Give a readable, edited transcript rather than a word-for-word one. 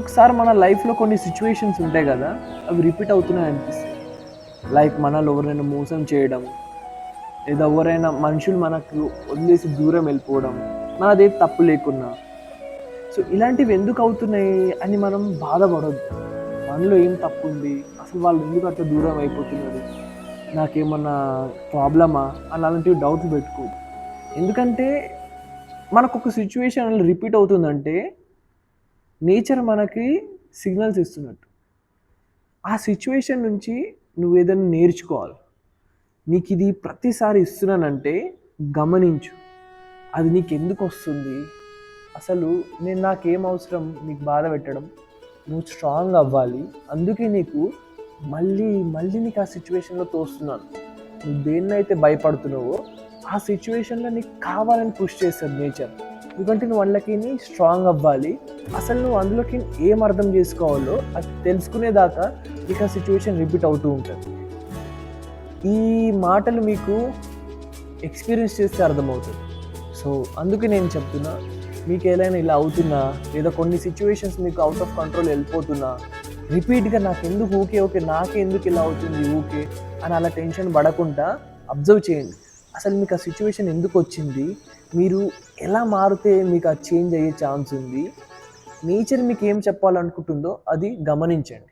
ఒక్కొక్కసారి మన లైఫ్లో కొన్ని సిచ్యువేషన్స్ ఉంటాయి కదా, అవి రిపీట్ అవుతున్నాయి అనిపిస్తాయి. లైక్ మనల్ని ఎవరైనా మోసం చేయడం, లేదా ఎవరైనా మనుషులు మనకు వదిలేసి దూరం వెళ్ళిపోవడం, మనదేం తప్పు లేకున్నా. సో ఇలాంటివి ఎందుకు అవుతున్నాయి అని మనం బాధపడొద్దు. మనలో ఏం తప్పు ఉంది, అసలు వాళ్ళు ఎందుకు అట్లా దూరం అయిపోతున్నారు, నాకేమన్నా ప్రాబ్లమా అని అలాంటివి డౌట్లు పెట్టుకోవద్దు. ఎందుకంటే మనకు ఒక సిచ్యువేషన్ రిపీట్ అవుతుందంటే నేచర్ మనకి సిగ్నల్స్ ఇస్తున్నట్టు. ఆ సిచ్యువేషన్ నుంచి నువ్వు ఏదైనా నేర్చుకోవాలి. నీకు ఇది ప్రతిసారి ఇస్తున్నానంటే గమనించు, అది నీకు ఎందుకు వస్తుంది, అసలు నేను నాకేం అవసరం నీకు బాధ పెట్టడం. నువ్వు స్ట్రాంగ్ అవ్వాలి, అందుకే నీకు మళ్ళీ మళ్ళీ నీకు ఆ సిచ్యువేషన్లో తోస్తున్నాను. నువ్వు దేన్నైతే భయపడుతున్నావో ఆ సిచ్యువేషన్లో నీకు కావాలని పుష్ చేస్తుంది నేచర్. ఎందుకంటే నువ్వు అందులోకి స్ట్రాంగ్ అవ్వాలి. అసలు నువ్వు అందులోకి ఏం అర్థం చేసుకోవాలో అది తెలుసుకునేదాకా నీకు ఆ సిచ్యువేషన్ రిపీట్ అవుతూ ఉంటుంది. ఈ మాటలు మీకు ఎక్స్పీరియన్స్ చేస్తే అర్థమవుతుంది. సో అందుకే నేను చెప్తున్నా, మీకు ఏదైనా ఇలా అవుతున్నా, లేదా కొన్ని సిచ్యువేషన్స్ మీకు అవుట్ ఆఫ్ కంట్రోల్ వెళ్ళిపోతున్నా, రిపీట్గా నాకెందుకు ఓకే నాకే ఎందుకు ఇలా అవుతుంది ఊకే అని అలా టెన్షన్ పడకుండా అబ్జర్వ్ చేయండి. అసలు మీకు ఆ సిచ్యువేషన్ ఎందుకు వచ్చింది, మీరు ఎలా మారితే మీకు ఆ చేంజ్ అయ్యే ఛాన్స్ ఉంది, నేచర్ మీకు ఏం చెప్పాలనుకుంటుందో అది గమనించండి.